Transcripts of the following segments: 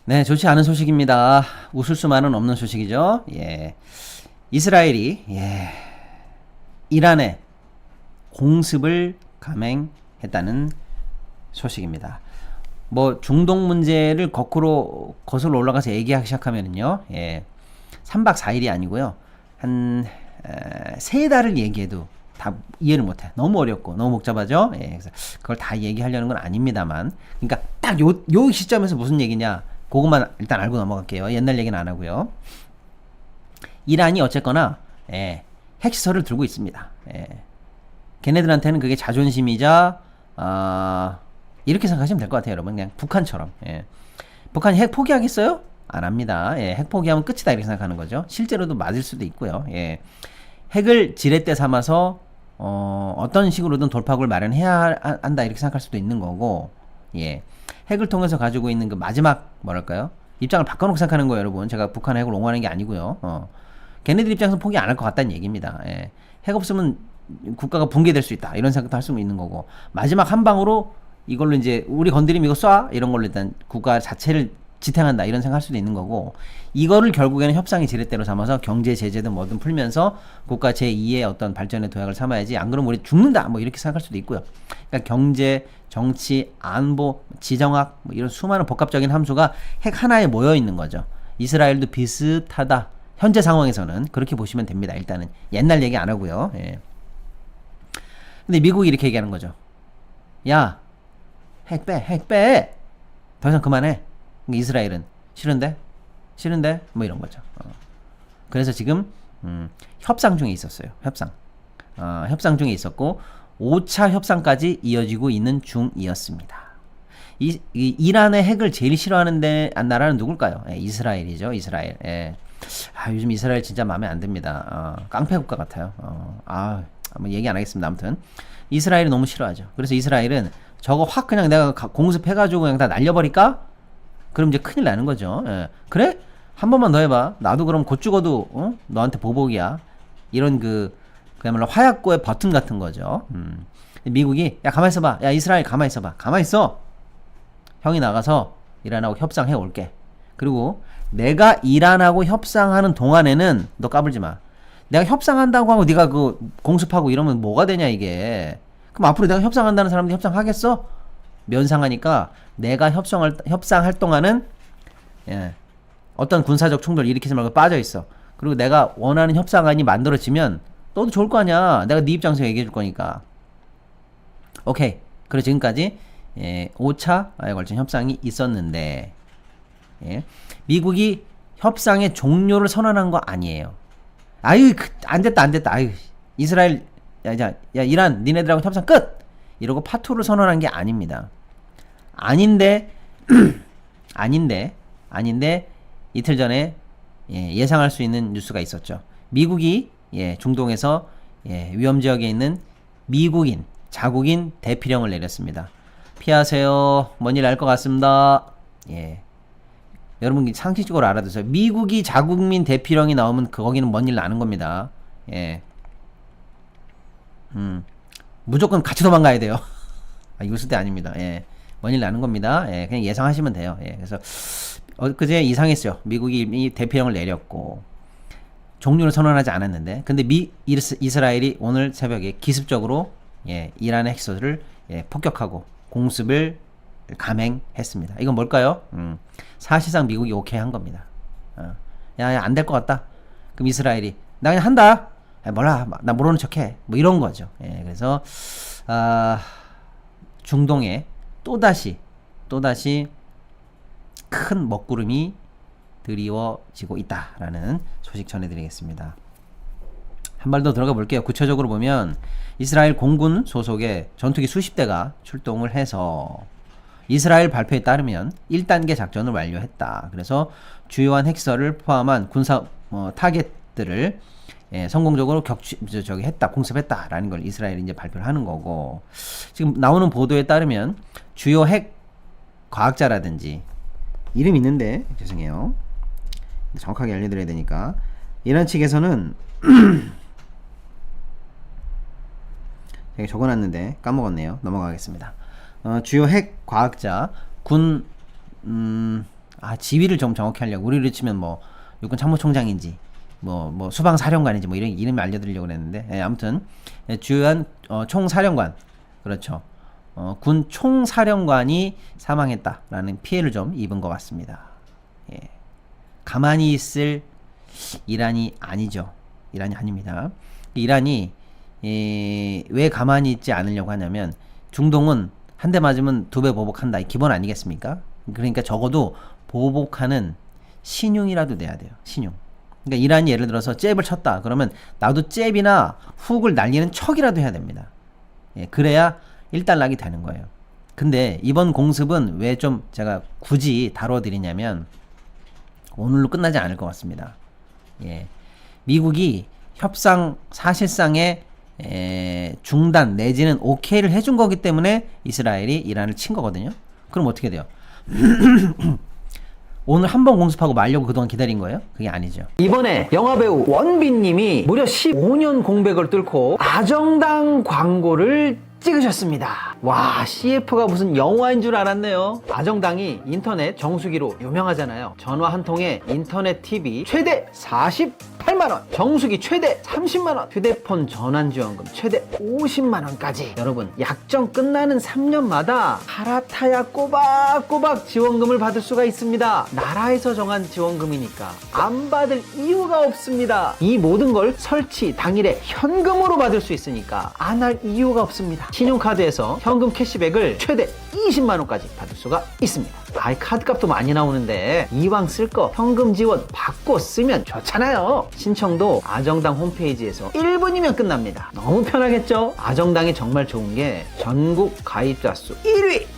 네, 좋지 않은 소식입니다. 웃을 수만은 없는 소식이죠. 이스라엘이 이란에 공습을 감행했다는 소식입니다. 뭐 중동 문제를 거슬러 올라가서 얘기하기 시작하면은요, 3박 4일이 아니고요, 한 3달을 얘기해도 다 이해를 못해. 너무 어렵고 너무 복잡하죠. 그래서 그걸 다 얘기하려는 건 아닙니다만, 그러니까 딱 요 시점에서 무슨 얘기냐, 그것만 일단 알고 넘어갈게요. 옛날 얘기는 안 하고요. 이란이 어쨌거나 핵시설을 들고 있습니다. 걔네들한테는 그게 자존심이자 이렇게 생각하시면 될 것 같아요, 여러분. 그냥 북한처럼. 북한이 핵 포기하겠어요? 안 합니다. 핵 포기하면 끝이다 이렇게 생각하는 거죠. 실제로도 맞을 수도 있고요. 핵을 지렛대 삼아서 어떤 식으로든 돌파구를 마련해야 한다 이렇게 생각할 수도 있는 거고, 핵을 통해서 가지고 있는 그 마지막 뭐랄까요? 입장을 바꿔놓고 생각하는 거예요, 여러분. 제가 북한의 핵을 옹호하는 게 아니고요. 걔네들 입장에서 포기 안 할 것 같다는 얘기입니다. 핵 없으면 국가가 붕괴될 수 있다 이런 생각도 할 수 있는 거고, 마지막 한 방으로 이걸로 이제 우리 건드리면 이거 쏴 이런 걸로 일단 국가 자체를 지탱한다 이런 생각할 수도 있는 거고, 이거를 결국에는 협상의 지렛대로 삼아서 경제 제재든 뭐든 풀면서 국가 제2의 어떤 발전의 도약을 삼아야지, 안 그러면 우리 죽는다 뭐 이렇게 생각할 수도 있고요. 그러니까 경제, 정치, 안보, 지정학 뭐 이런 수많은 복합적인 함수가 핵 하나에 모여 있는 거죠. 이스라엘도 비슷하다. 현재 상황에서는 그렇게 보시면 됩니다. 일단은 옛날 얘기 안 하고요. 근데 미국이 이렇게 얘기하는 거죠. 야, 핵 빼. 더 이상 그만해. 이스라엘은 싫은데 뭐 이런 거죠. 그래서 지금 협상 중에 있었어요. 협상 중에 있었고 5차 협상까지 이어지고 있는 중이었습니다. 이란의 핵을 제일 싫어하는 나라는 누굴까요? 이스라엘이죠. 이스라엘. 요즘 이스라엘 진짜 마음에 안 듭니다. 깡패 국가 같아요. 뭐 얘기 안 하겠습니다. 아무튼 이스라엘이 너무 싫어하죠. 그래서 이스라엘은 저거 확 그냥 내가 공습해가지고 그냥 다 날려버릴까? 그럼 이제 큰일 나는 거죠. 그래? 한 번만 더 해봐. 나도 그럼 곧 죽어도 너한테 보복이야. 이런 그야말로 화약고의 버튼 같은 거죠. 미국이 야 가만 있어봐. 야 이스라엘 가만 있어봐. 가만 있어. 형이 나가서 이란하고 협상해 올게. 그리고 내가 이란하고 협상하는 동안에는 너 까불지 마. 내가 협상한다고 하고 네가 공습하고 이러면 뭐가 되냐 이게. 그럼 앞으로 내가 협상한다는 사람들이 협상하겠어? 면상하니까 내가 협상할 동안은 어떤 군사적 충돌 일으키지 말고 빠져 있어. 그리고 내가 원하는 협상안이 만들어지면 너도 좋을 거 아니야. 내가 네 입장에서 얘기해 줄 거니까. 오케이. 그래서 지금까지 5차에 걸친 협상이 있었는데, 미국이 협상의 종료를 선언한 거 아니에요. 안 됐다. 이스라엘, 야, 이란, 니네들하고 협상 끝! 이러고 파토를 선언한 게 아닙니다. 아닌데 이틀 전에 예상할 수 있는 뉴스가 있었죠. 미국이 중동에서 위험 지역에 있는 미국인, 자국인 대피령을 내렸습니다. 피하세요. 뭔 일 날 것 같습니다. 여러분 상식적으로 알아두세요. 미국이 자국민 대피령이 나오면 거기는 뭔 일 나는 겁니다. 무조건 같이 도망가야 돼요. 이거 쓸 때 아닙니다. 뭔 일 나는 겁니다. 그냥 예상하시면 돼요. 그래서 그제 이상했어요. 미국이 이 대피령을 내렸고 종료를 선언하지 않았는데, 근데 이스라엘이 오늘 새벽에 기습적으로 이란의 핵시설을 폭격하고 공습을 감행했습니다. 이건 뭘까요? 사실상 미국이 오케이 한 겁니다. 야, 안 될 것 같다. 그럼 이스라엘이 나 그냥 한다. 몰라, 나 모르는 척해. 뭐 이런 거죠. 그래서 중동에 또다시 큰 먹구름이 드리워지고 있다라는 소식 전해드리겠습니다. 한 발 더 들어가 볼게요. 구체적으로 보면 이스라엘 공군 소속의 전투기 수십 대가 출동을 해서 이스라엘 발표에 따르면 1단계 작전을 완료했다. 그래서 주요한 핵시설을 포함한 군사 타겟들을 성공적으로 했다, 공습했다라는 걸 이스라엘이 이제 발표를 하는 거고, 지금 나오는 보도에 따르면 주요 핵 과학자라든지, 이름 있는데 죄송해요. 정확하게 알려드려야 되니까. 이란 측에서는 제가 적어놨는데 까먹었네요. 넘어가겠습니다. 주요 핵 과학자, 군 지위를 좀 정확히 하려고 우리로 치면 뭐 육군 참모총장인지 뭐 수방사령관인지 뭐 이런 이름을 알려드리려고 그랬는데 아무튼 주요한 총사령관 그렇죠. 군 총사령관이 사망했다라는 피해를 좀 입은 것 같습니다. 예. 가만히 있을 이란이 아니죠. 이란이 아닙니다. 이란이 왜 가만히 있지 않으려고 하냐면 중동은 한 대 맞으면 두 배 보복한다. 기본 아니겠습니까? 그러니까 적어도 보복하는 신용이라도 내야 돼요. 신용. 그러니까 이란이 예를 들어서 잽을 쳤다. 그러면 나도 잽이나 훅을 날리는 척이라도 해야 됩니다. 예, 그래야 일단락이 되는 거예요. 근데 이번 공습은 왜 좀 제가 굳이 다뤄드리냐면 오늘로 끝나지 않을 것 같습니다. 예, 미국이 협상 사실상의 중단 내지는 오케이를 해준 거기 때문에 이스라엘이 이란을 친 거거든요. 그럼 어떻게 돼요? 오늘 한 번 공습하고 말려고 그동안 기다린 거예요? 그게 아니죠. 이번에 영화배우 원빈님이 무려 15년 공백을 뚫고 아정당 광고를 찍으셨습니다. 와, CF가 무슨 영화인 줄 알았네요. 아정당이 인터넷 정수기로 유명하잖아요. 전화 한 통에 인터넷 TV 최대 48만원, 정수기 최대 30만원, 휴대폰 전환지원금 최대 50만원까지. 여러분, 약정 끝나는 3년마다 갈아타야 꼬박꼬박 지원금을 받을 수가 있습니다. 나라에서 정한 지원금이니까 안 받을 이유가 없습니다. 이 모든 걸 설치 당일에 현금으로 받을 수 있으니까 안 할 이유가 없습니다. 신용카드에서 현금 캐시백을 최대 20만원까지 받을 수가 있습니다. 카드값도 많이 나오는데 이왕 쓸 거 현금 지원 받고 쓰면 좋잖아요. 신청도 아정당 홈페이지에서 1분이면 끝납니다. 너무 편하겠죠? 아정당이 정말 좋은 게 전국 가입자 수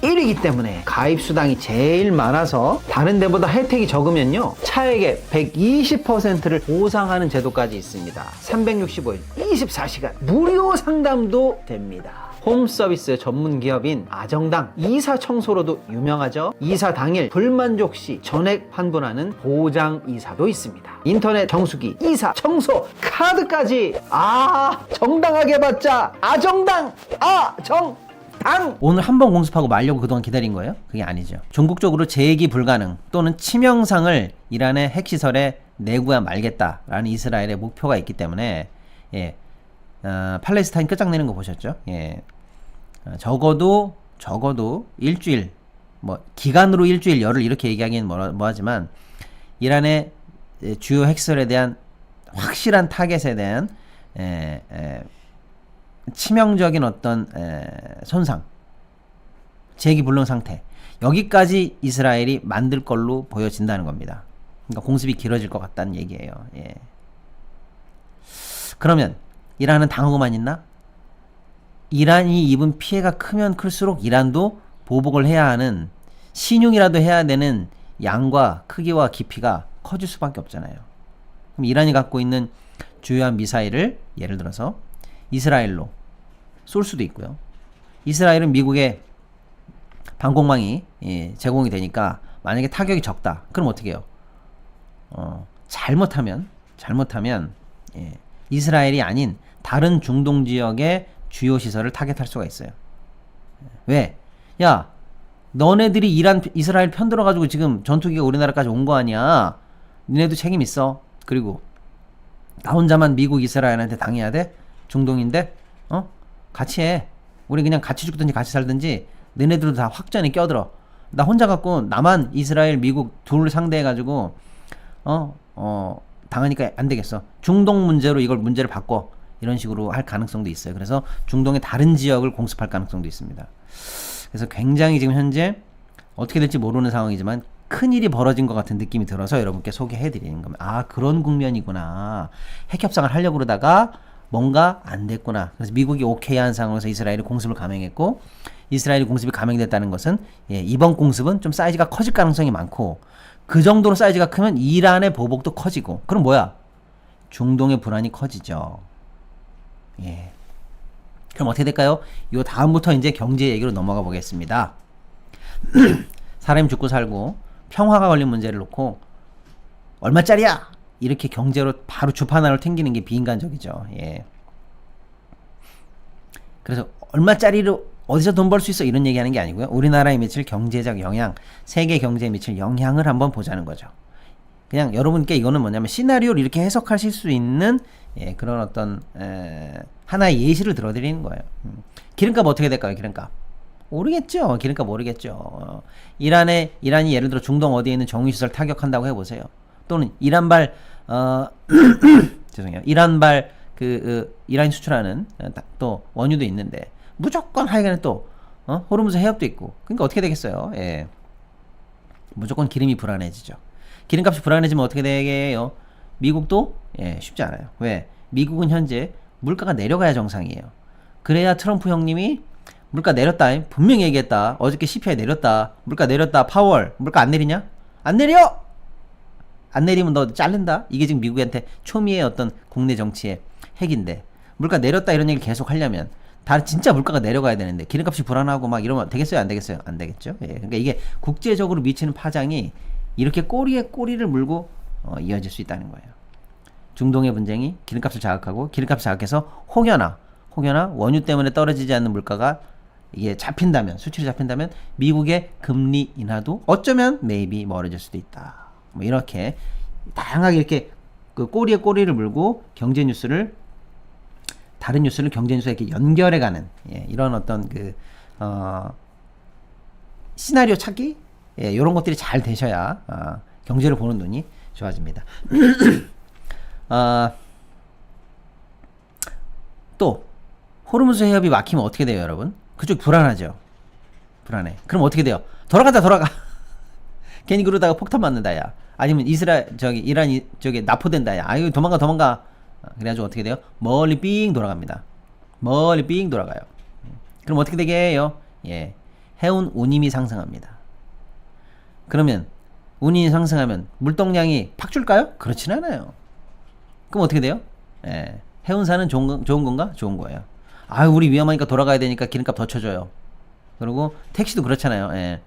1위이기 때문에 가입 수당이 제일 많아서 다른 데보다 혜택이 적으면요, 차액의 120%를 보상하는 제도까지 있습니다. 365일 24시간 무료 상담도 됩니다. 홈서비스 전문 기업인 아정당 이사 청소로도 유명하죠. 이사 당일 불만족 시 전액 환불하는 보장 이사도 있습니다. 인터넷 정수기, 이사, 청소, 카드까지 정당하게 받자. 아정당, 오늘 한 번 공습하고 말려고 그동안 기다린 거예요? 그게 아니죠. 전국적으로 재기 불가능 또는 치명상을 이란의 핵시설에 내고야 말겠다라는 이스라엘의 목표가 있기 때문에 팔레스타인 끝장내는 거 보셨죠? 예. 적어도 일주일, 기간으로 일주일, 열흘 이렇게 얘기하기는 뭐하지만 이란의 주요 핵시설에 대한 확실한 타겟에 대한 치명적인 어떤 손상, 재기불능 상태, 여기까지 이스라엘이 만들 걸로 보여진다는 겁니다. 그러니까 공습이 길어질 것 같다는 얘기예요. 예. 그러면 이란은 당하고만 있나? 이란이 입은 피해가 크면 클수록 이란도 보복을 해야 하는, 신용이라도 해야 되는 양과 크기와 깊이가 커질 수밖에 없잖아요. 그럼 이란이 갖고 있는 주요한 미사일을 예를 들어서 이스라엘로 쏠 수도 있고요. 이스라엘은 미국의 방공망이 제공이 되니까 만약에 타격이 적다. 그럼 어떻게 해요? 잘못하면 이스라엘이 아닌 다른 중동 지역의 주요 시설을 타겟할 수가 있어요. 왜? 야, 너네들이 이스라엘 편들어가지고 지금 전투기가 우리나라까지 온 거 아니야? 니네도 책임 있어. 그리고 나 혼자만 미국 이스라엘한테 당해야 돼? 중동인데? 같이 해. 우리 그냥 같이 죽든지 같이 살든지 너네들도 다 확전에 껴들어. 나 혼자 갖고 나만 이스라엘 미국 둘 상대해가지고 당하니까 안 되겠어. 중동 문제로 이걸 문제를 바꿔. 이런 식으로 할 가능성도 있어요. 그래서 중동의 다른 지역을 공습할 가능성도 있습니다. 그래서 굉장히 지금 현재 어떻게 될지 모르는 상황이지만 큰일이 벌어진 것 같은 느낌이 들어서 여러분께 소개해드리는 겁니다. 그런 국면이구나. 핵협상을 하려고 그러다가 뭔가 안 됐구나. 그래서 미국이 오케이 한 상황에서 이스라엘이 공습을 감행했고, 이스라엘이 공습이 감행됐다는 것은 이번 공습은 좀 사이즈가 커질 가능성이 많고, 그 정도로 사이즈가 크면 이란의 보복도 커지고, 그럼 뭐야? 중동의 불안이 커지죠. 예. 그럼 어떻게 될까요? 요 다음부터 이제 경제 얘기로 넘어가 보겠습니다. 사람이 죽고 살고 평화가 걸린 문제를 놓고 얼마짜리야? 이렇게 경제로 바로 주판화를 튕기는 게 비인간적이죠. 예. 그래서 얼마짜리로 어디서 돈 벌 수 있어 이런 얘기하는 게 아니고요. 우리나라에 미칠 경제적 영향, 세계 경제에 미칠 영향을 한번 보자는 거죠. 그냥 여러분께 이거는 뭐냐면 시나리오를 이렇게 해석하실 수 있는 그런 어떤 하나의 예시를 들어드리는 거예요. 기름값 어떻게 될까요? 기름값 모르겠죠. 기름값 모르겠죠. 이란이 예를 들어 중동 어디에 있는 정유시설 타격한다고 해보세요. 또는 이란발 죄송해요. 이란발 이란이 수출하는 또 원유도 있는데 무조건 하여간에 또 호르무즈 해협도 있고 그러니까 어떻게 되겠어요? 예. 무조건 기름이 불안해지죠. 기름값이 불안해지면 어떻게 되게요? 미국도 쉽지 않아요. 왜? 미국은 현재 물가가 내려가야 정상이에요. 그래야 트럼프 형님이 물가 내렸다 분명히 얘기했다. 어저께 CPI 내렸다. 물가 내렸다. 파월 물가 안 내리냐? 안 내려! 안 내리면 너 자른다? 이게 지금 미국한테 초미의 어떤 국내 정치의 핵인데 물가 내렸다 이런 얘기를 계속 하려면 진짜 물가가 내려가야 되는데 기름값이 불안하고 막 이러면 되겠어요? 안 되겠어요? 안 되겠죠? 예. 그러니까 이게 국제적으로 미치는 파장이 이렇게 꼬리에 꼬리를 물고 이어질 수 있다는 거예요. 중동의 분쟁이 기름값을 자극하고 기름값을 자극해서 혹여나 원유 때문에 떨어지지 않는 물가가 이게 잡힌다면 수출이 잡힌다면 미국의 금리 인하도 어쩌면 maybe 멀어질 수도 있다. 뭐 이렇게 다양하게 이렇게 그 꼬리에 꼬리를 물고 다른 뉴스를 경제 뉴스에 이렇게 연결해가는 이런 어떤 시나리오 찾기 이런 것들이 잘 되셔야 경제를 보는 눈이 좋아집니다. 또 호르무즈 해협이 막히면 어떻게 돼요, 여러분? 그쪽 불안하죠. 불안해. 그럼 어떻게 돼요? 돌아가. 괜히 그러다가 폭탄 맞는다, 야. 아니면 이란 납포된다, 야. 아유, 도망가. 그래가지고 어떻게 돼요? 멀리 삥 돌아갑니다. 멀리 삥 돌아가요. 그럼 어떻게 되게 해요? 해운 운임이 상승합니다. 그러면 운임이 상승하면 물동량이 팍 줄까요? 그렇진 않아요. 그럼 어떻게 돼요? 해운사는 좋은 건가? 좋은 거예요. 아유, 우리 위험하니까 돌아가야 되니까 기름값 더 쳐줘요. 그리고 택시도 그렇잖아요.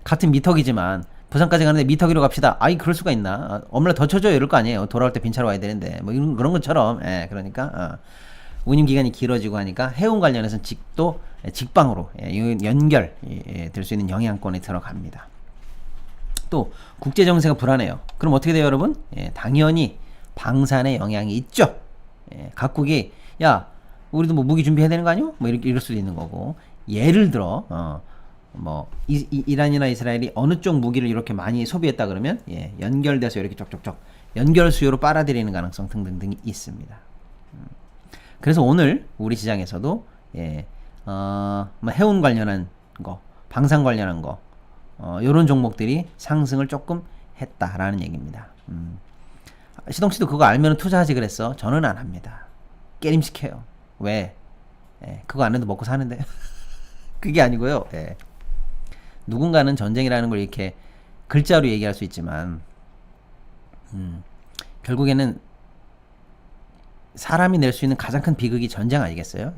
같은 미터기지만 부산까지 가는데 미터기로 갑시다. 아이, 그럴 수가 있나? 얼마나 더 쳐줘요 이럴 거 아니에요. 돌아올 때 빈차로 와야 되는데 뭐 그런 것처럼 그러니까 운임 기간이 길어지고 하니까 해운 관련해서는 직방으로 연결 될 수 있는 영향권에 들어갑니다. 또 국제 정세가 불안해요. 그럼 어떻게 돼요, 여러분? 당연히 방산에 영향이 있죠. 각국이 야, 우리도 뭐 무기 준비해야 되는 거 아니요? 뭐 이럴 수도 있는 거고. 예를 들어 이란이나 이스라엘이 어느 쪽 무기를 이렇게 많이 소비했다 그러면 연결돼서 이렇게 쪽쪽쪽 연결 수요로 빨아들이는 가능성 등등등이 있습니다. 그래서 오늘 우리 시장에서도 뭐 해운 관련한 거, 방산 관련한 거 요런 종목들이 상승을 조금 했다라는 얘기입니다. 시동씨도 그거 알면 투자하지 그랬어. 저는 안 합니다. 깨림시켜요. 왜? 그거 안 해도 먹고 사는데. 그게 아니고요. 누군가는 전쟁이라는 걸 이렇게 글자로 얘기할 수 있지만 결국에는 사람이 낼 수 있는 가장 큰 비극이 전쟁 아니겠어요?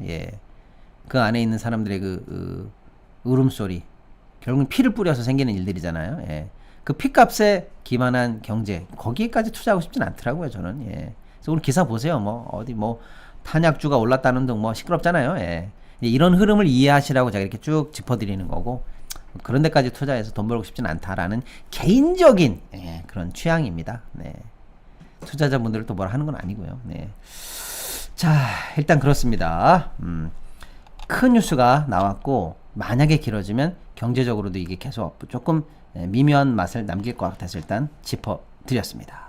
그 안에 있는 사람들의 그 울음소리, 결국은 피를 뿌려서 생기는 일들이잖아요. 그 피값에 기반한 경제, 거기에까지 투자하고 싶진 않더라고요, 저는. 그래서 오늘 기사 보세요. 어디 탄약주가 올랐다는 등 시끄럽잖아요. 이런 흐름을 이해하시라고 제가 이렇게 쭉 짚어드리는 거고, 그런 데까지 투자해서 돈 벌고 싶진 않다라는 개인적인 그런 취향입니다. 투자자분들을 또 뭐라 하는 건 아니고요. 자, 일단 그렇습니다. 큰 뉴스가 나왔고, 만약에 길어지면 경제적으로도 이게 계속 조금 미묘한 맛을 남길 것 같아서 일단 짚어드렸습니다.